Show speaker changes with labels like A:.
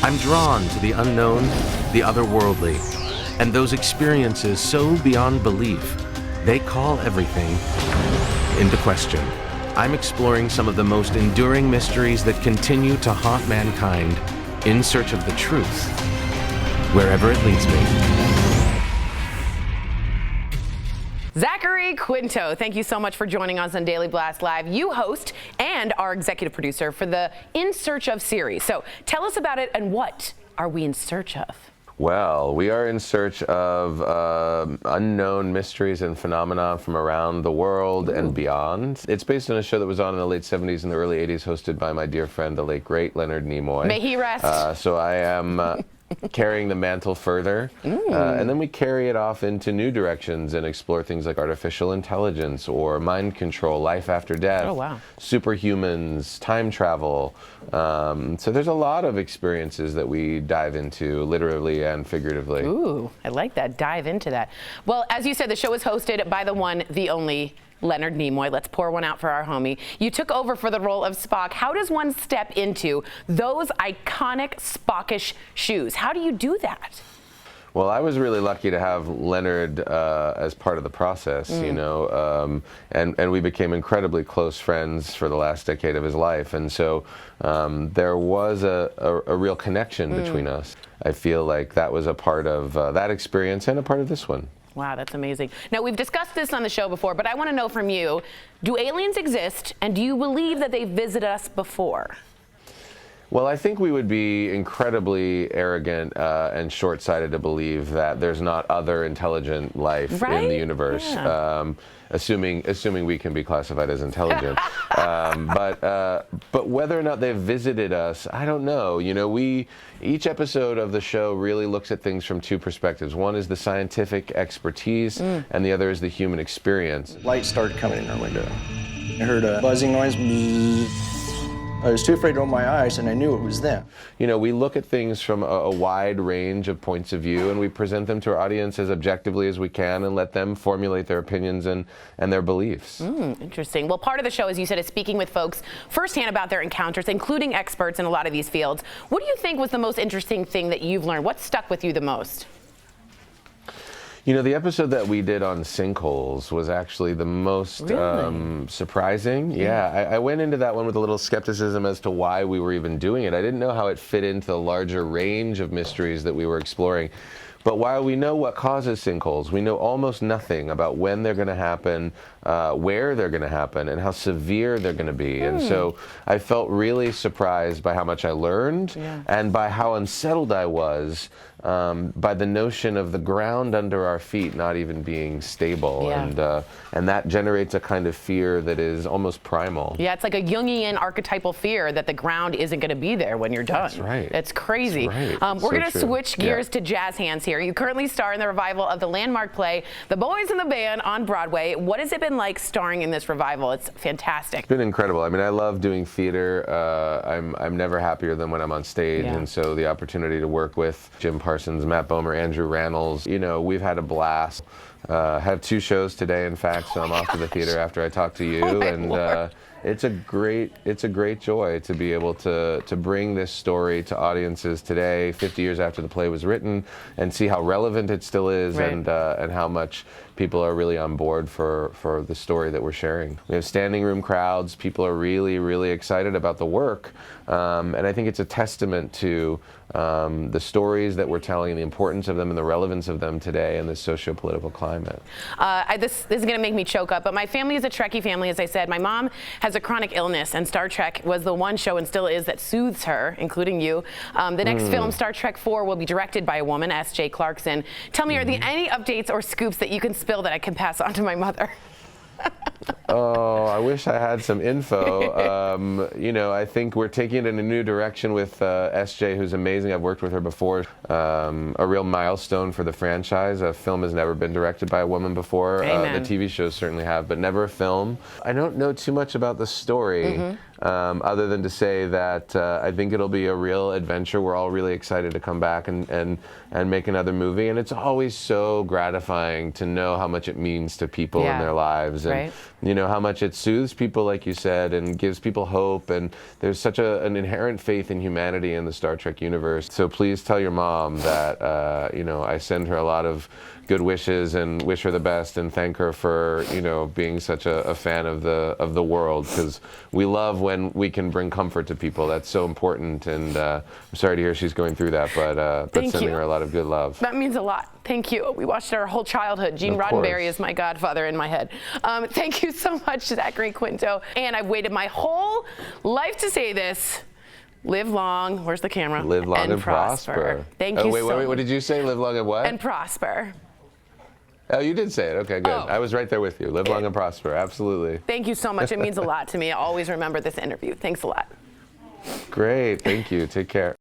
A: I'm drawn to the unknown, the otherworldly, and those experiences so beyond belief, they call everything into question. I'm exploring some of the most enduring mysteries that continue to haunt mankind in search of the truth, wherever it leads me.
B: Zachary Quinto, thank you so much for joining us on Daily Blast Live. You host and are executive producer for the In Search Of series. So tell us about it and what are we in search of?
C: Well, we are in search of unknown mysteries and phenomena from around the world and beyond. It's based on a show that was on in the late 70s and the early 80s, hosted by my dear friend, the late, great Leonard Nimoy.
B: May he rest.
C: So I am carrying the mantle further, and then we carry it off into new directions and explore things like artificial intelligence or mind control, life after death, superhumans, time travel. So there's a lot of experiences that we dive into, literally and figuratively.
B: Ooh, I like that. Dive into that. Well, as you said, the show is hosted by the one, the only Leonard Nimoy. Let's pour one out for our homie. You took over for the role of Spock. How does one step into those iconic Spockish shoes? How do you do that?
C: Well, I was really lucky to have Leonard as part of the process, you know, and we became incredibly close friends for the last decade of his life. And so there was a real connection between us. I feel like that was a part of that experience and a part of this one.
B: Wow, that's amazing. Now, we've discussed this on the show before, but I want to know from you, do aliens exist, and do you believe that they visited us before?
C: Well, I think we would be incredibly arrogant and short-sighted to believe that there's not other intelligent life in the universe, assuming we can be classified as intelligent. But whether or not they've visited us, I don't know. You know, each episode of the show really looks at things from two perspectives. One is the scientific expertise, and the other is the human experience.
D: Light started coming in our window. I heard a buzzing noise. I was too afraid to open my eyes, and I knew it was them.
C: You know, we look at things from a wide range of points of view, and we present them to our audience as objectively as we can and let them formulate their opinions and their beliefs.
B: Interesting. Well, part of the show, as you said, is speaking with folks firsthand about their encounters, including experts in a lot of these fields. What do you think was the most interesting thing that you've learned? What stuck with you the most?
C: You know, the episode that we did on sinkholes was actually the most surprising. Yeah, I went into that one with a little skepticism as to why we were even doing it. I didn't know how it fit into the larger range of mysteries that we were exploring. But while we know what causes sinkholes, we know almost nothing about when they're going to happen, where they're going to happen, and how severe they're going to be. And so I felt really surprised by how much I learned and by how unsettled I was by the notion of the ground under our feet not even being stable. And that generates a kind of fear that is almost primal.
B: Yeah, it's like a Jungian archetypal fear that the ground isn't going to be there when you're done.
C: That's right.
B: It's crazy.
C: That's right.
B: We're going to switch gears to jazz hands here. You currently star in the revival of the landmark play, The Boys in the Band on Broadway. What has it been like starring in this revival? It's fantastic.
C: It's been incredible. I mean, I love doing theater. I'm never happier than when I'm on stage. And so the opportunity to work with Jim Parsons, Matt Bomer, Andrew Rannells, you know, we've had a blast. Have 2 shows today, in fact, so I'm off to the theater after I talk to you. It's a great joy to be able to bring this story to audiences today, 50 years after the play was written, and see how relevant it still is, and how much people are really on board for the story that we're sharing. We have standing room crowds. People are really, really excited about the work, and I think it's a testament to the stories that we're telling, the importance of them and the relevance of them today in this socio-political climate.
B: This is going to make me choke up, but my family is a Trekkie family, as I said. My mom has a chronic illness, and Star Trek was the one show and still is that soothes her, including you. The next film, Star Trek 4, will be directed by a woman, S.J. Clarkson. Tell me, are there any updates or scoops that you can spill that I can pass on to my mother?
C: Oh, I wish I had some info. You know, I think we're taking it in a new direction with SJ, who's amazing. I've worked with her before. A real milestone for the franchise. A film has never been directed by a woman before. The TV shows certainly have, but never a film. I don't know too much about the story. Other than to say that I think it'll be a real adventure. We're all really excited to come back and make another movie. And it's always so gratifying to know how much it means to people in their lives. And you know, how much it soothes people, like you said, and gives people hope. And there's such an inherent faith in humanity in the Star Trek universe. So please tell your mom that, you know, I send her a lot of good wishes and wish her the best and thank her for, you know, being such a fan of the world, because we love when we can bring comfort to people. That's so important. And I'm sorry to hear she's going through that, but sending her a lot of good love.
B: That means a lot. Thank you. We watched our whole childhood. Gene Roddenberry is my godfather in my head. Thank you so much, Zachary Quinto. And I've waited my whole life to say this. Live long. Where's the camera?
C: Live long and prosper.
B: Thank you so much.
C: Wait, what did you say? Live long and what?
B: And prosper.
C: Oh, you did say it. Okay, good. I was right there with you. Live long and prosper. Absolutely.
B: Thank you so much. It means a lot to me. I always remember this interview. Thanks a lot.
C: Great. Thank you. Take care.